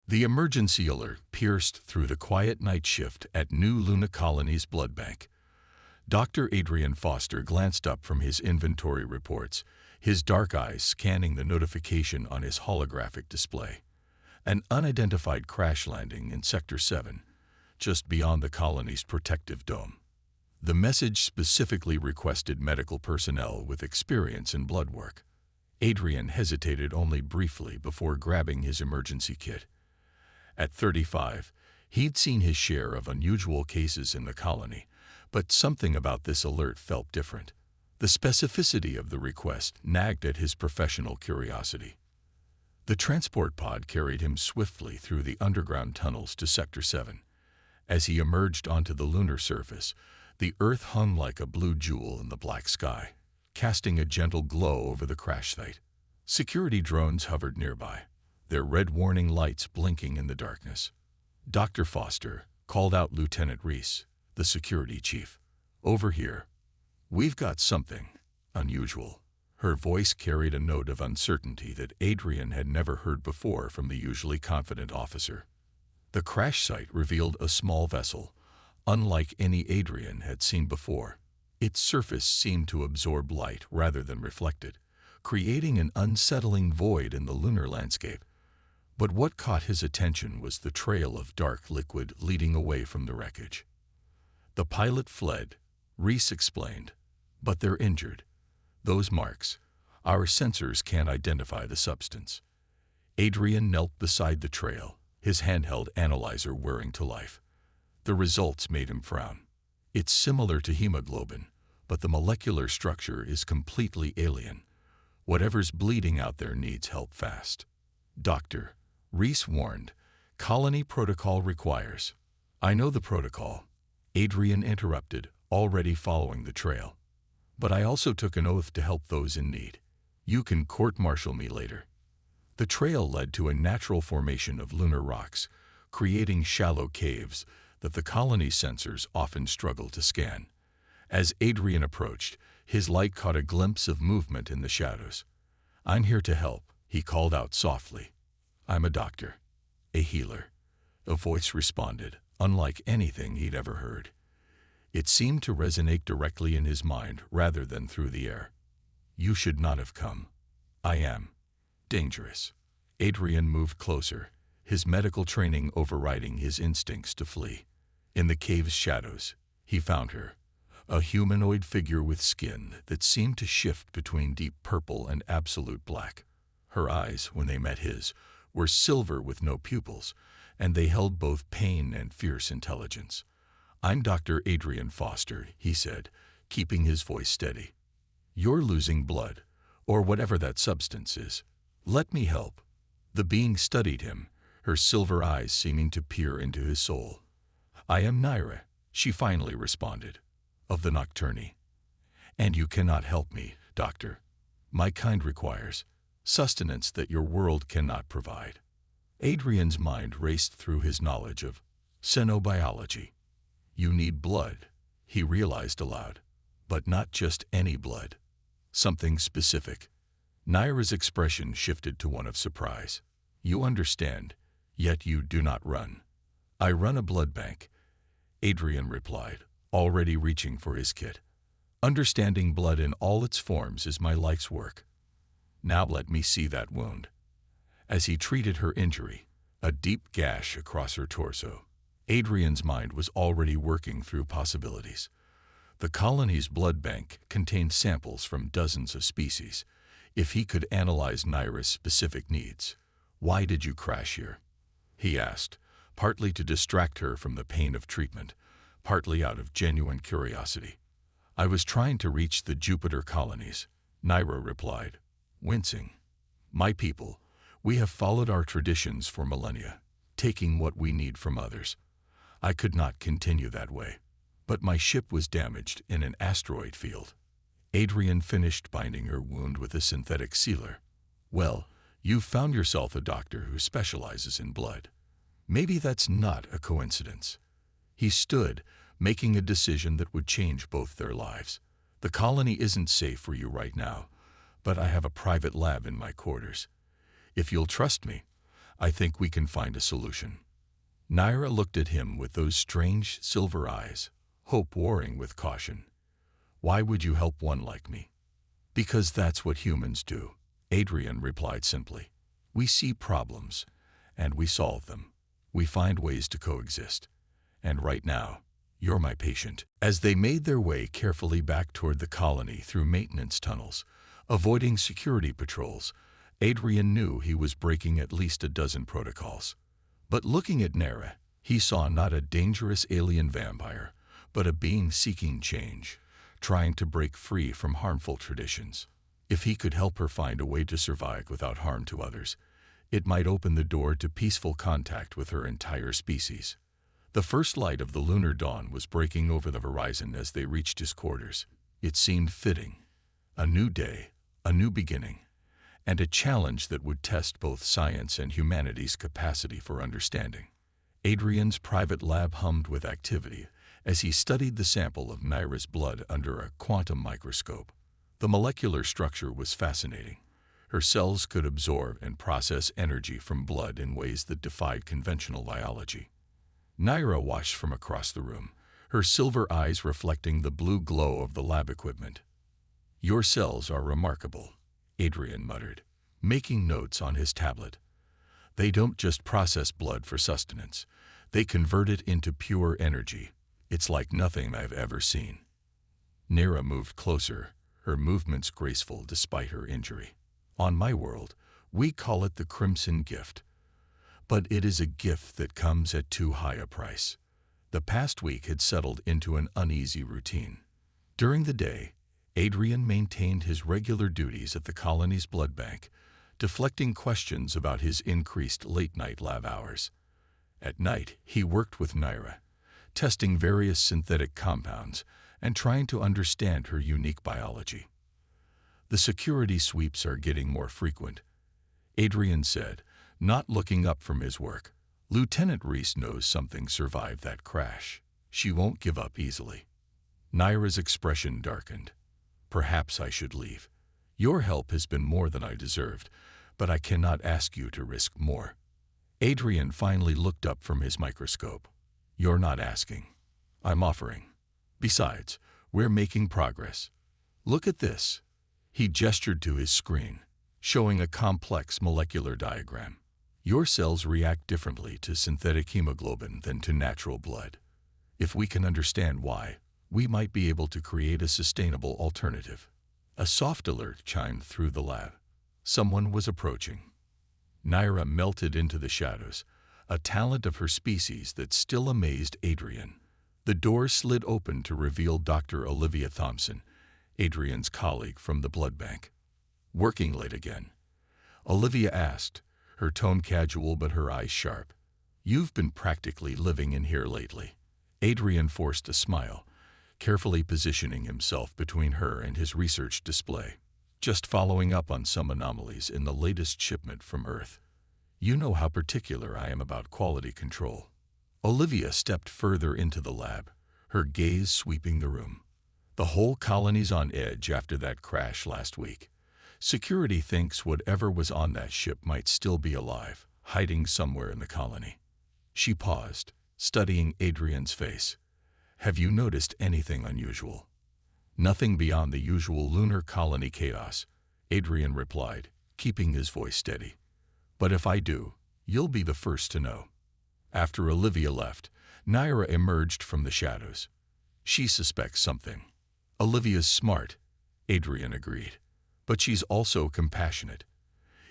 The emergency alert pierced through the quiet night shift at New Luna Colony's blood bank. Dr. Adrian Foster glanced up from his inventory reports, his dark eyes scanning the notification on his holographic display. An unidentified crash landing in Sector 7, just beyond the colony's protective dome. The message specifically requested medical personnel with experience in blood work. Adrian hesitated only briefly before grabbing his emergency kit. At 35, he'd seen his share of unusual cases in the colony, but something about this alert felt different. The specificity of the request nagged at his professional curiosity. The transport pod carried him swiftly through the underground tunnels to Sector 7. As he emerged onto the lunar surface, the Earth hung like a blue jewel in the black sky, casting a gentle glow over the crash site. Security drones hovered nearby, their red warning lights blinking in the darkness. Dr. Foster called out Lieutenant Reese, the security chief. "Over here. We've got something unusual." Her voice carried a note of uncertainty that Adrian had never heard before from the usually confident officer. The crash site revealed a small vessel, unlike any Adrian had seen before. Its surface seemed to absorb light rather than reflect it, creating an unsettling void in the lunar landscape. But what caught his attention was the trail of dark liquid leading away from the wreckage. "The pilot fled," Reese explained, "but they're injured. Those marks, our sensors can't identify the substance." Adrian knelt beside the trail, his handheld analyzer whirring to life. The results made him frown. "It's similar to hemoglobin, but the molecular structure is completely alien. Whatever's bleeding out there needs help fast." "Doctor," Reese warned, "colony protocol requires—" "I know the protocol," Adrian interrupted, already following the trail. "But I also took an oath to help those in need. You can court-martial me later." The trail led to a natural formation of lunar rocks, creating shallow caves that the colony's sensors often struggled to scan. As Adrian approached, his light caught a glimpse of movement in the shadows. "I'm here to help," he called out softly. "I'm a doctor. A healer." A voice responded, unlike anything he'd ever heard. It seemed to resonate directly in his mind rather than through the air. "You should not have come. I am dangerous." Adrian moved closer, his medical training overriding his instincts to flee. In the cave's shadows, he found her, a humanoid figure with skin that seemed to shift between deep purple and absolute black. Her eyes, when they met his, were silver with no pupils, and they held both pain and fierce intelligence. "I'm Dr. Adrian Foster," he said, keeping his voice steady. "You're losing blood, or whatever that substance is. Let me help." The being studied him, her silver eyes seeming to peer into his soul. "I am Naira," she finally responded, "of the Nocturni. And you cannot help me, Doctor. My kind requires sustenance that your world cannot provide." Adrian's mind raced through his knowledge of xenobiology. "You need blood," he realized aloud, "but not just any blood. Something specific." Naira's expression shifted to one of surprise. "You understand, yet you do not run." "I run a blood bank," Adrian replied, already reaching for his kit. "Understanding blood in all its forms is my life's work. Now let me see that wound." As he treated her injury, a deep gash across her torso, Adrian's mind was already working through possibilities. The colony's blood bank contained samples from dozens of species. If he could analyze Naira's specific needs, "Why did you crash here?" he asked, partly to distract her from the pain of treatment, partly out of genuine curiosity. "I was trying to reach the Jupiter colonies," Naira replied, wincing. "My people, we have followed our traditions for millennia, taking what we need from others. I could not continue that way, but my ship was damaged in an asteroid field." Adrian finished binding her wound with a synthetic sealer. "Well, you've found yourself a doctor who specializes in blood. Maybe that's not a coincidence." He stood, making a decision that would change both their lives. "The colony isn't safe for you right now, but I have a private lab in my quarters. If you'll trust me, I think we can find a solution." Naira looked at him with those strange silver eyes, hope warring with caution. "Why would you help one like me?" "Because that's what humans do," Adrian replied simply. "We see problems, and we solve them. We find ways to coexist. And right now, you're my patient." As they made their way carefully back toward the colony through maintenance tunnels, avoiding security patrols, Adrian knew he was breaking at least a dozen protocols. But looking at Naira, he saw not a dangerous alien vampire, but a being seeking change, trying to break free from harmful traditions. If he could help her find a way to survive without harm to others, it might open the door to peaceful contact with her entire species. The first light of the lunar dawn was breaking over the horizon as they reached his quarters. It seemed fitting. A new day, a new beginning, and a challenge that would test both science and humanity's capacity for understanding. Adrian's private lab hummed with activity as he studied the sample of Naira's blood under a quantum microscope. The molecular structure was fascinating. Her cells could absorb and process energy from blood in ways that defied conventional biology. Naira watched from across the room, her silver eyes reflecting the blue glow of the lab equipment. "Your cells are remarkable," Adrian muttered, making notes on his tablet. "They don't just process blood for sustenance. They convert it into pure energy. It's like nothing I've ever seen." Naira moved closer, her movements graceful despite her injury. "On my world, we call it the Crimson Gift. But it is a gift that comes at too high a price." The past week had settled into an uneasy routine. During the day, Adrian maintained his regular duties at the colony's blood bank, deflecting questions about his increased late-night lab hours. At night, he worked with Naira, testing various synthetic compounds and trying to understand her unique biology. "The security sweeps are getting more frequent," Adrian said, not looking up from his work. "Lieutenant Reese knows something survived that crash. She won't give up easily." Naira's expression darkened. "Perhaps I should leave. Your help has been more than I deserved, but I cannot ask you to risk more." Adrian finally looked up from his microscope. "You're not asking. I'm offering. Besides, we're making progress. Look at this." He gestured to his screen, showing a complex molecular diagram. "Your cells react differently to synthetic hemoglobin than to natural blood. If we can understand why, we might be able to create a sustainable alternative." A soft alert chimed through the lab. Someone was approaching. Naira melted into the shadows, a talent of her species that still amazed Adrian. The door slid open to reveal Dr. Olivia Thompson, Adrian's colleague from the blood bank. "Working late again?" Olivia asked, her tone casual but her eyes sharp. "You've been practically living in here lately." Adrian forced a smile, carefully positioning himself between her and his research display. "Just following up on some anomalies in the latest shipment from Earth. You know how particular I am about quality control." Olivia stepped further into the lab, her gaze sweeping the room. "The whole colony's on edge after that crash last week. Security thinks whatever was on that ship might still be alive, hiding somewhere in the colony." She paused, studying Adrian's face. "Have you noticed anything unusual?" "Nothing beyond the usual lunar colony chaos," Adrian replied, keeping his voice steady. "But if I do, you'll be the first to know." After Olivia left, Naira emerged from the shadows. "She suspects something." "Olivia's smart," Adrian agreed. "But she's also compassionate.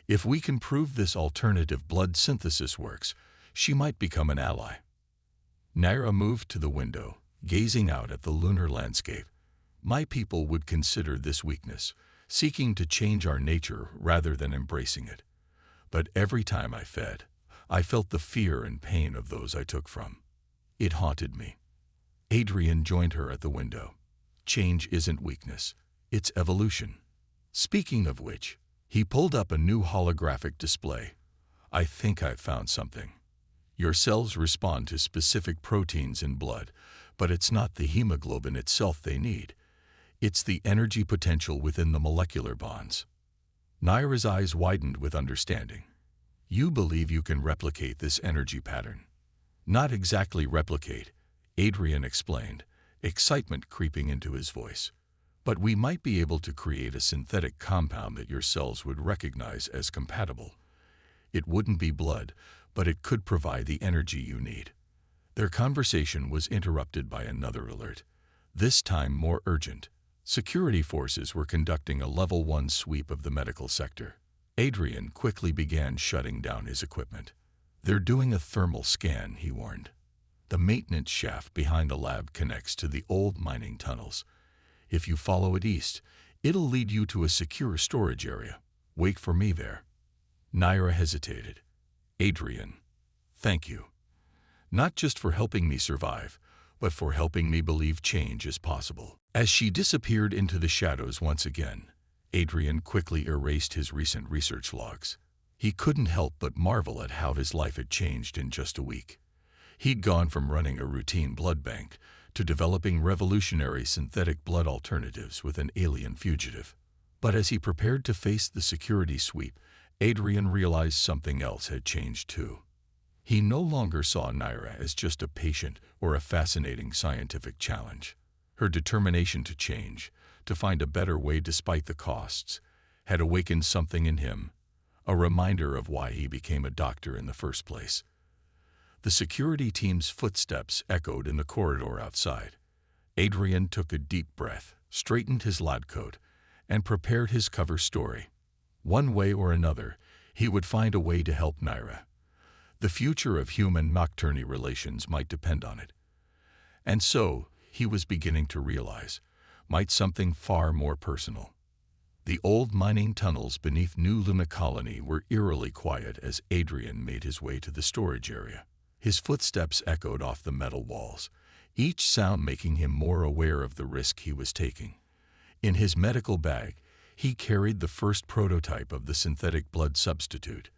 If we can prove this alternative blood synthesis works, she might become an ally." Naira moved to the window, gazing out at the lunar landscape. "My people would consider this weakness, seeking to change our nature rather than embracing it. But every time I fed, I felt the fear and pain of those I took from. It haunted me." Adrian joined her at the window. "Change isn't weakness, it's evolution." Speaking of which, he pulled up a new holographic display. "I think I've found something. Your cells respond to specific proteins in blood, but it's not the hemoglobin itself they need. It's the energy potential within the molecular bonds." Naira's eyes widened with understanding. You believe you can replicate this energy pattern. Not exactly replicate, Adrian explained, excitement creeping into his voice. But we might be able to create a synthetic compound that your cells would recognize as compatible. It wouldn't be blood, but it could provide the energy you need. Their conversation was interrupted by another alert, this time more urgent. Security forces were conducting a Level 1 sweep of the medical sector. Adrian quickly began shutting down his equipment. They're doing a thermal scan, he warned. The maintenance shaft behind the lab connects to the old mining tunnels. If you follow it east, it'll lead you to a secure storage area. Wait for me there. Naira hesitated. Adrian, thank you. Not just for helping me survive, but for helping me believe change is possible. As she disappeared into the shadows once again, Adrian quickly erased his recent research logs. He couldn't help but marvel at how his life had changed in just a week. He'd gone from running a routine blood bank to developing revolutionary synthetic blood alternatives with an alien fugitive. But as he prepared to face the security sweep, Adrian realized something else had changed too. He no longer saw Naira as just a patient or a fascinating scientific challenge. Her determination to change, to find a better way despite the costs, had awakened something in him, a reminder of why he became a doctor in the first place. The security team's footsteps echoed in the corridor outside. Adrian took a deep breath, straightened his lab coat, and prepared his cover story. One way or another, he would find a way to help Naira. The future of human-nocturnal relations might depend on it. And so, he was beginning to realize, might something far more personal. The old mining tunnels beneath New Luna Colony were eerily quiet as Adrian made his way to the storage area. His footsteps echoed off the metal walls, each sound making him more aware of the risk he was taking. In his medical bag, he carried the first prototype of the synthetic blood substitute,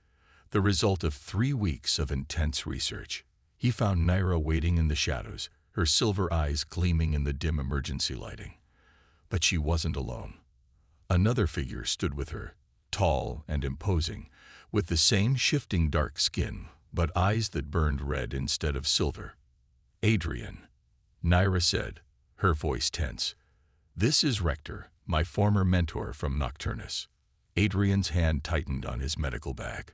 the result of 3 weeks of intense research. He found Naira waiting in the shadows, her silver eyes gleaming in the dim emergency lighting. But she wasn't alone. Another figure stood with her, tall and imposing, with the same shifting dark skin, but eyes that burned red instead of silver. Adrian, Naira said, her voice tense. This is Rector, my former mentor from Nocturnus. Adrian's hand tightened on his medical bag.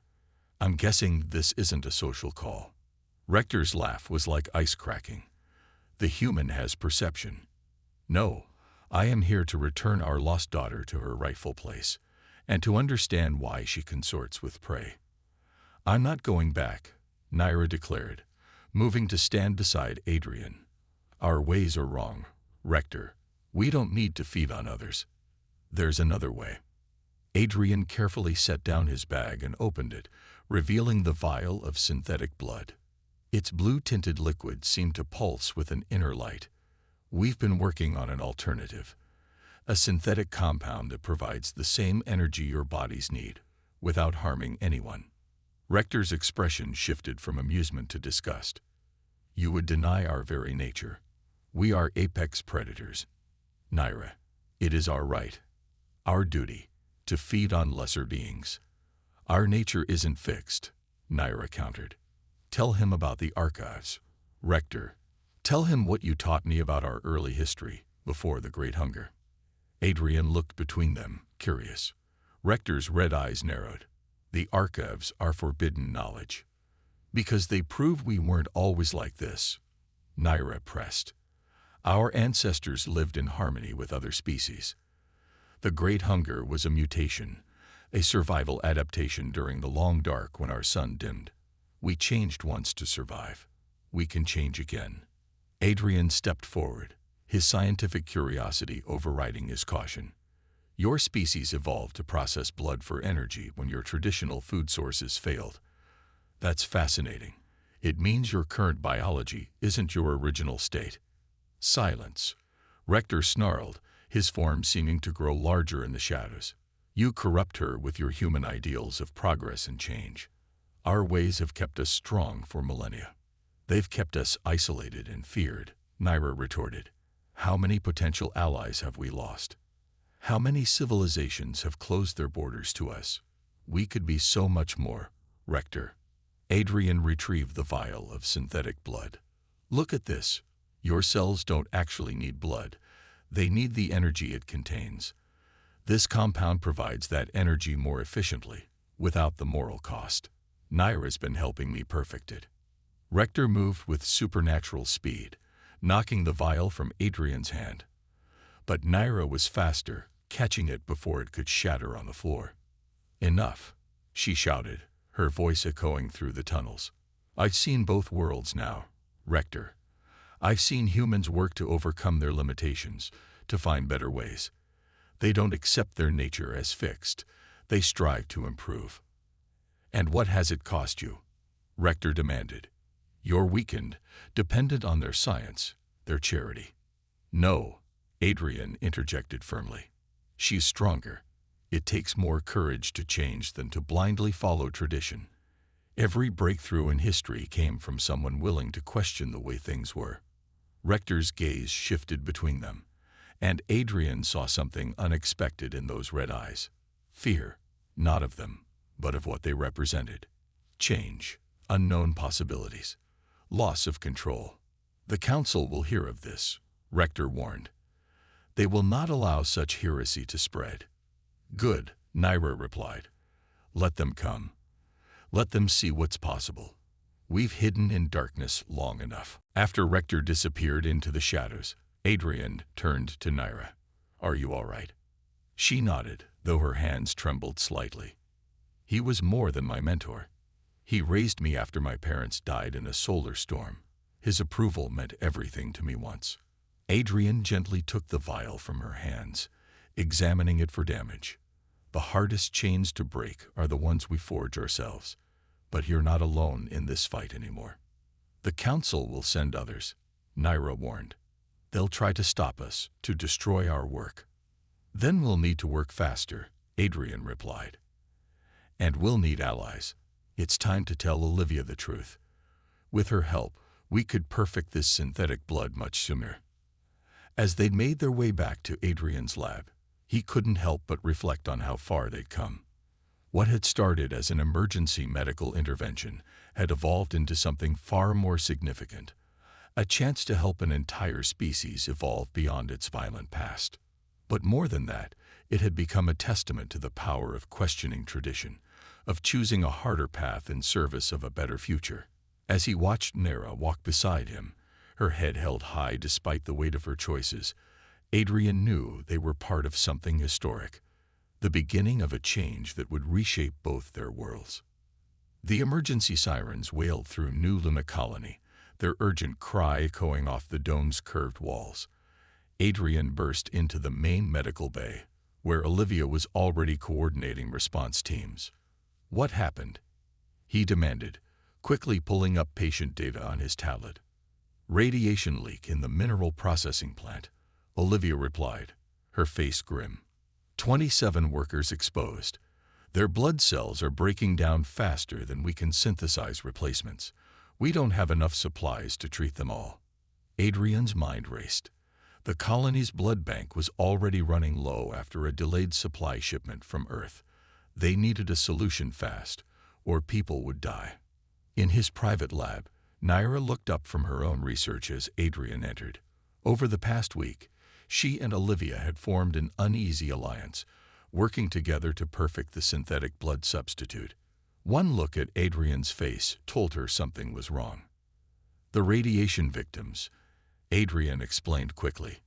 I'm guessing this isn't a social call. Rector's laugh was like ice cracking. The human has perception. No, I am here to return our lost daughter to her rightful place, and to understand why she consorts with prey. I'm not going back, Naira declared, moving to stand beside Adrian. Our ways are wrong, Rector. We don't need to feed on others. There's another way. Adrian carefully set down his bag and opened it, revealing the vial of synthetic blood. Its blue-tinted liquid seemed to pulse with an inner light. We've been working on an alternative, a synthetic compound that provides the same energy your bodies need, without harming anyone. Rector's expression shifted from amusement to disgust. You would deny our very nature. We are apex predators. Naira, it is our right, our duty, to feed on lesser beings. Our nature isn't fixed, Naira countered. Tell him about the archives. Rector, tell him what you taught me about our early history, before the Great Hunger. Adrian looked between them, curious. Rector's red eyes narrowed. The archives are forbidden knowledge. Because they prove we weren't always like this, Naira pressed. Our ancestors lived in harmony with other species. The Great Hunger was a mutation, a survival adaptation during the long dark when our sun dimmed. We changed once to survive. We can change again. Adrian stepped forward, his scientific curiosity overriding his caution. Your species evolved to process blood for energy when your traditional food sources failed. That's fascinating. It means your current biology isn't your original state. Silence. Rector snarled, his form seeming to grow larger in the shadows. You corrupt her with your human ideals of progress and change. Our ways have kept us strong for millennia. They've kept us isolated and feared, Naira retorted. How many potential allies have we lost? How many civilizations have closed their borders to us? We could be so much more, Rector. Adrian retrieved the vial of synthetic blood. Look at this. Your cells don't actually need blood. They need the energy it contains. This compound provides that energy more efficiently, without the moral cost. Naira's been helping me perfect it. Rector moved with supernatural speed, knocking the vial from Adrian's hand. But Naira was faster, catching it before it could shatter on the floor. Enough, she shouted, her voice echoing through the tunnels. I've seen both worlds now, Rector. I've seen humans work to overcome their limitations, to find better ways. They don't accept their nature as fixed. They strive to improve. And what has it cost you? Rector demanded. You're weakened, dependent on their science, their charity. No, Adrian interjected firmly. She's stronger. It takes more courage to change than to blindly follow tradition. Every breakthrough in history came from someone willing to question the way things were. Rector's gaze shifted between them, and Adrian saw something unexpected in those red eyes. Fear, not of them, but of what they represented. Change, unknown possibilities, loss of control. The Council will hear of this, Rector warned. They will not allow such heresy to spread. Good, Naira replied. Let them come. Let them see what's possible. We've hidden in darkness long enough. After Rector disappeared into the shadows, Adrian turned to Naira. Are you all right? She nodded, though her hands trembled slightly. He was more than my mentor. He raised me after my parents died in a solar storm. His approval meant everything to me once. Adrian gently took the vial from her hands, examining it for damage. The hardest chains to break are the ones we forge ourselves. But you're not alone in this fight anymore. The Council will send others, Naira warned. They'll try to stop us, to destroy our work. Then we'll need to work faster, Adrian replied. And we'll need allies. It's time to tell Olivia the truth. With her help, we could perfect this synthetic blood much sooner. As they'd made their way back to Adrian's lab, he couldn't help but reflect on how far they'd come. What had started as an emergency medical intervention had evolved into something far more significant, a chance to help an entire species evolve beyond its violent past. But more than that, it had become a testament to the power of questioning tradition, of choosing a harder path in service of a better future. As he watched Naira walk beside him, her head held high despite the weight of her choices, Adrian knew they were part of something historic, the beginning of a change that would reshape both their worlds. The emergency sirens wailed through New Luna Colony, their urgent cry echoing off the dome's curved walls. Adrian burst into the main medical bay, where Olivia was already coordinating response teams. What happened? He demanded, quickly pulling up patient data on his tablet. Radiation leak in the mineral processing plant, Olivia replied, her face grim. 27 workers exposed. Their blood cells are breaking down faster than we can synthesize replacements. We don't have enough supplies to treat them all. Adrian's mind raced. The colony's blood bank was already running low after a delayed supply shipment from Earth. They needed a solution fast, or people would die. In his private lab, Naira looked up from her own research as Adrian entered. Over the past week, she and Olivia had formed an uneasy alliance, working together to perfect the synthetic blood substitute. One look at Adrian's face told her something was wrong. The radiation victims, Adrian explained quickly.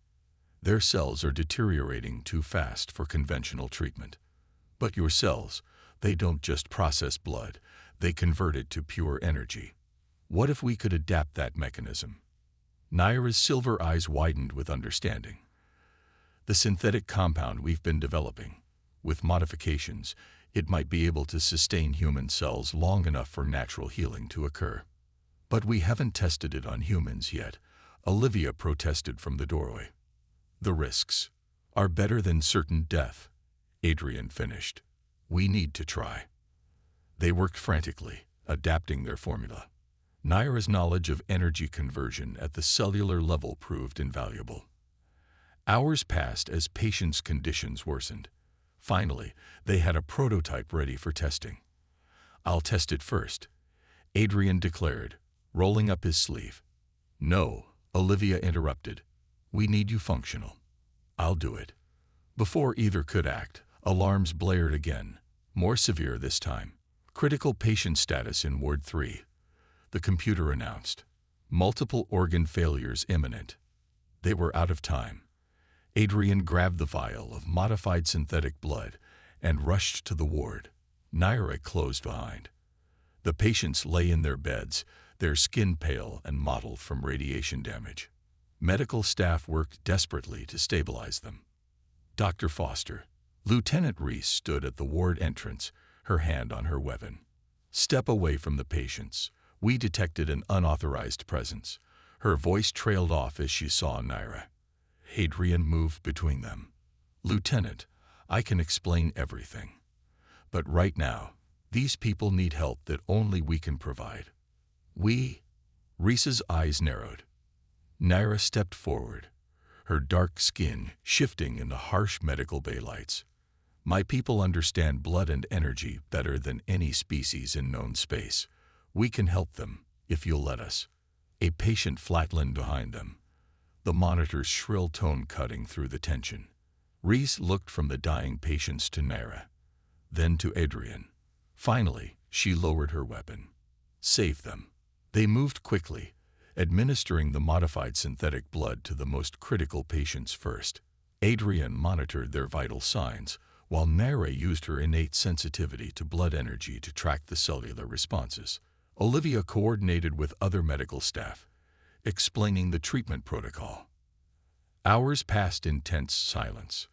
Their cells are deteriorating too fast for conventional treatment. But your cells, they don't just process blood, they convert it to pure energy. What if we could adapt that mechanism? Naira's silver eyes widened with understanding. The synthetic compound we've been developing, with modifications, it might be able to sustain human cells long enough for natural healing to occur. But we haven't tested it on humans yet, Olivia protested from the doorway. The risks are better than certain death, Adrian finished. We need to try. They worked frantically, adapting their formula. Naira's knowledge of energy conversion at the cellular level proved invaluable. Hours passed as patients' conditions worsened. Finally, they had a prototype ready for testing. "I'll test it first," Adrian declared, rolling up his sleeve. "No," Olivia interrupted. "We need you functional." "I'll do it." Before either could act, alarms blared again, more severe this time. "Critical patient status in Ward 3. The computer announced. "Multiple organ failures imminent." They were out of time. Adrian grabbed the vial of modified synthetic blood and rushed to the ward. Naira closed behind. The patients lay in their beds, their skin pale and mottled from radiation damage. Medical staff worked desperately to stabilize them. Dr. Foster. Lieutenant Reese stood at the ward entrance, her hand on her weapon. "Step away from the patients. We detected an unauthorized presence." Her voice trailed off as she saw Naira. Adrian moved between them. "Lieutenant, I can explain everything. But right now, these people need help that only we can provide." "We?" Reese's eyes narrowed. Naira stepped forward, her dark skin shifting in the harsh medical bay lights. "My people understand blood and energy better than any species in known space. We can help them, if you'll let us." A patient flatlined behind them, the monitor's shrill tone cutting through the tension. Reese looked from the dying patients to Naira, then to Adrian. Finally, she lowered her weapon. "Save them." They moved quickly, administering the modified synthetic blood to the most critical patients first. Adrian monitored their vital signs, while Naira used her innate sensitivity to blood energy to track the cellular responses. Olivia coordinated with other medical staff, explaining the treatment protocol. Hours passed in tense silence.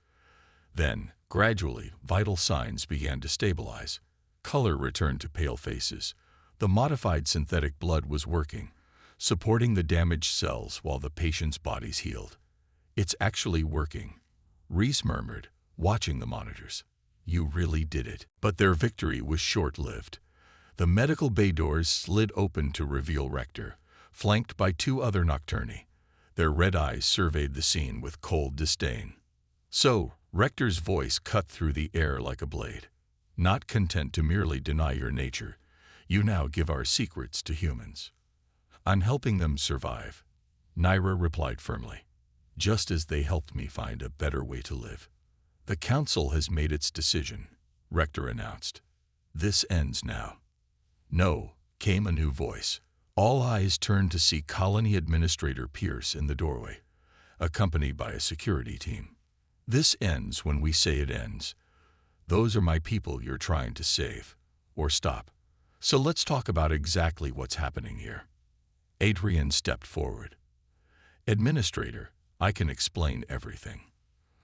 Then, gradually, vital signs began to stabilize. Color returned to pale faces. The modified synthetic blood was working, supporting the damaged cells while the patient's bodies healed. "It's actually working," Reese murmured, watching the monitors. "You really did it." But their victory was short-lived. The medical bay doors slid open to reveal Rector, flanked by two other nocturni. Their red eyes surveyed the scene with cold disdain. "So," Rector's voice cut through the air like a blade. "Not content to merely deny your nature, you now give our secrets to humans." "I'm helping them survive," Naira replied firmly, "just as they helped me find a better way to live." "The Council has made its decision," Rector announced. "This ends now." "No," came a new voice. All eyes turned to see Colony Administrator Pierce in the doorway, accompanied by a security team. "This ends when we say it ends. Those are my people you're trying to save, or stop. So let's talk about exactly what's happening here." Adrian stepped forward. "Administrator, I can explain everything.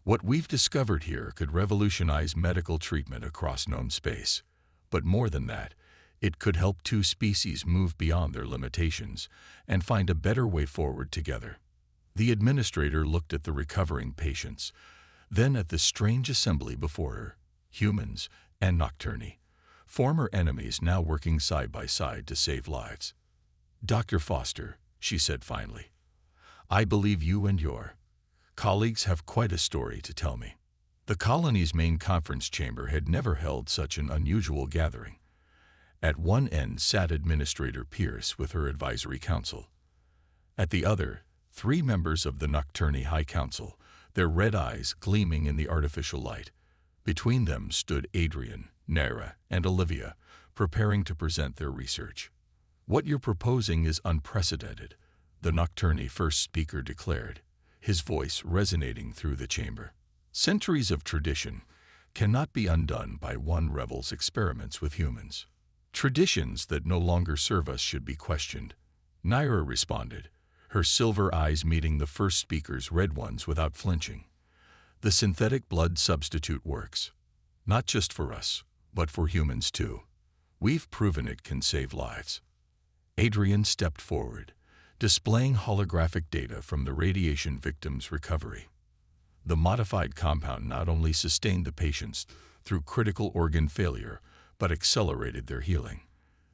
What we've discovered here could revolutionize medical treatment across known space. But more than that, it could help two species move beyond their limitations and find a better way forward together." The administrator looked at the recovering patients, then at the strange assembly before her, humans and nocturni, former enemies now working side by side to save lives. "Dr. Foster," she said finally, "I believe you and your colleagues have quite a story to tell me." The colony's main conference chamber had never held such an unusual gathering. At one end sat Administrator Pierce with her advisory council. At the other, 3 members of the Nocturni High Council, their red eyes gleaming in the artificial light. Between them stood Adrian, Naira, and Olivia, preparing to present their research. "What you're proposing is unprecedented," the Nocturni first speaker declared, his voice resonating through the chamber. "Centuries of tradition cannot be undone by one rebel's experiments with humans. Traditions that no longer serve us should be questioned." Naira responded, her silver eyes meeting the first speaker's red ones without flinching. "The synthetic blood substitute works. Not just for us, but for humans too. We've proven it can save lives." Adrian stepped forward, displaying holographic data from the radiation victims' recovery. The modified compound not only sustained the patients through critical organ failure, but accelerated their healing.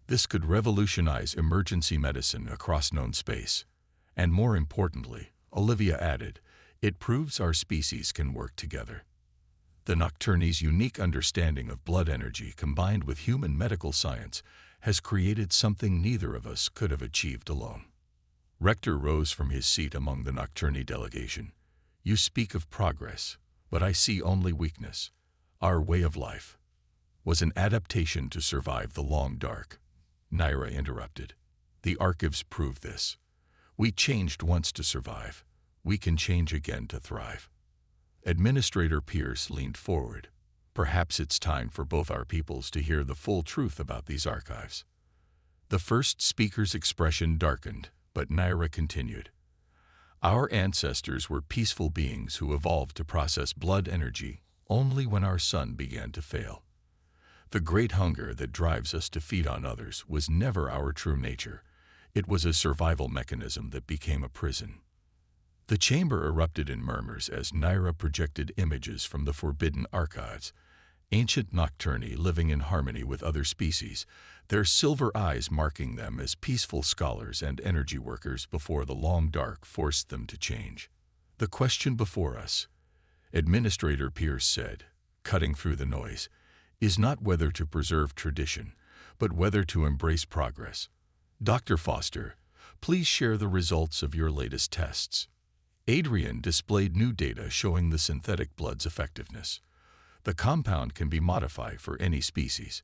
This could revolutionize emergency medicine across known space. And more importantly, Olivia added, it proves our species can work together. The Nocturni's unique understanding of blood energy combined with human medical science has created something neither of us could have achieved alone. Rector rose from his seat among the Nocturni delegation. You speak of progress, but I see only weakness. Our way of life was an adaptation to survive the long dark. Naira interrupted. The archives prove this. We changed once to survive. We can change again to thrive. Administrator Pierce leaned forward. Perhaps it's time for both our peoples to hear the full truth about these archives. The first speaker's expression darkened, but Naira continued. Our ancestors were peaceful beings who evolved to process blood energy only when our sun began to fail. The great hunger that drives us to feed on others was never our true nature. It was a survival mechanism that became a prison. The chamber erupted in murmurs as Naira projected images from the forbidden archives. Ancient Nocturni living in harmony with other species, their silver eyes marking them as peaceful scholars and energy workers before the long dark forced them to change. The question before us, Administrator Pierce said, cutting through the noise, is not whether to preserve tradition, but whether to embrace progress. Dr. Foster, please share the results of your latest tests. Adrian displayed new data showing the synthetic blood's effectiveness. The compound can be modified for any species.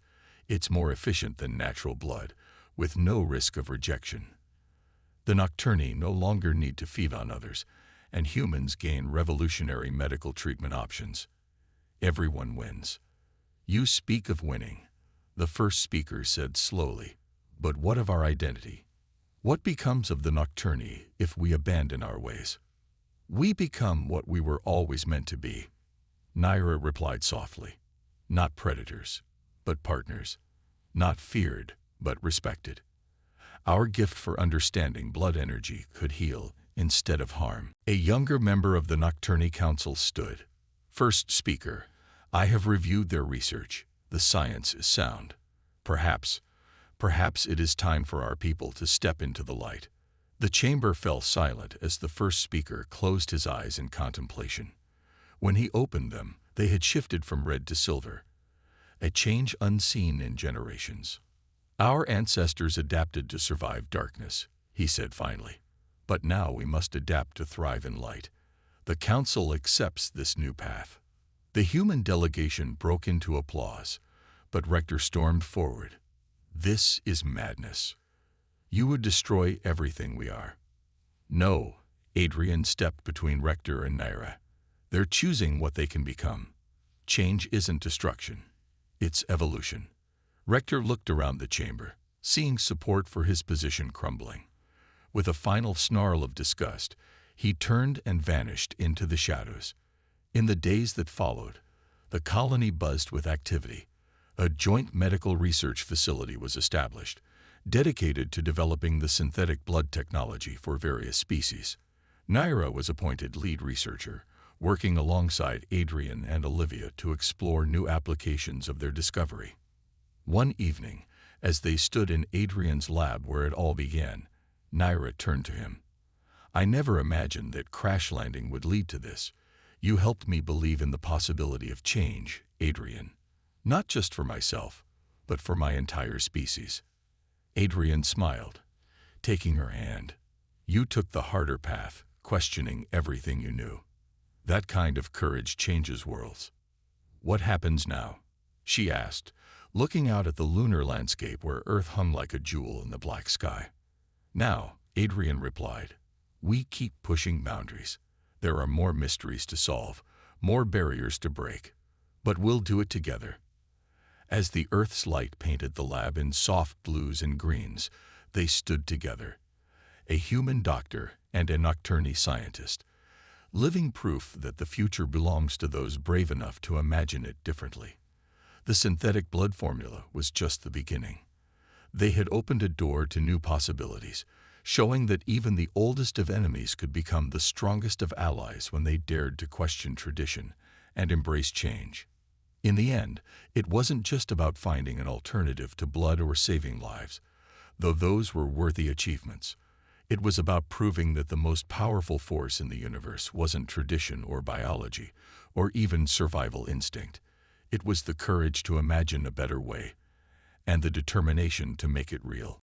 It's more efficient than natural blood, with no risk of rejection. The Nocturni no longer need to feed on others, and humans gain revolutionary medical treatment options. Everyone wins. You speak of winning, the first speaker said slowly. But what of our identity? What becomes of the Nocturni if we abandon our ways? We become what we were always meant to be. Naira replied softly. Not predators, but partners. Not feared, but respected. Our gift for understanding blood energy could heal instead of harm. A younger member of the Nocturni Council stood. First speaker, I have reviewed their research. The science is sound. Perhaps it is time for our people to step into the light. The chamber fell silent as the first speaker closed his eyes in contemplation. When he opened them, they had shifted from red to silver, a change unseen in generations. Our ancestors adapted to survive darkness, he said finally. But now we must adapt to thrive in light. The council accepts this new path. The human delegation broke into applause, but Rector stormed forward. This is madness. You would destroy everything we are. No, Adrian stepped between Rector and Naira. They're choosing what they can become. Change isn't destruction. It's evolution. Rector looked around the chamber, seeing support for his position crumbling. With a final snarl of disgust, he turned and vanished into the shadows. In the days that followed, the colony buzzed with activity. A joint medical research facility was established, dedicated to developing the synthetic blood technology for various species. Naira was appointed lead researcher, working alongside Adrian and Olivia to explore new applications of their discovery. One evening, as they stood in Adrian's lab where it all began, Naira turned to him. I never imagined that crash landing would lead to this. You helped me believe in the possibility of change, Adrian. Not just for myself, but for my entire species. Adrian smiled, taking her hand. You took the harder path, questioning everything you knew. That kind of courage changes worlds. What happens now? She asked, looking out at the lunar landscape where Earth hung like a jewel in the black sky. Now, Adrian replied, we keep pushing boundaries. There are more mysteries to solve, more barriers to break. But we'll do it together. As the Earth's light painted the lab in soft blues and greens, they stood together. A human doctor and a Nocturni scientist, living proof that the future belongs to those brave enough to imagine it differently. The synthetic blood formula was just the beginning. They had opened a door to new possibilities, showing that even the oldest of enemies could become the strongest of allies when they dared to question tradition and embrace change. In the end, it wasn't just about finding an alternative to blood or saving lives, though those were worthy achievements. It was about proving that the most powerful force in the universe wasn't tradition or biology, or even survival instinct. It was the courage to imagine a better way, and the determination to make it real.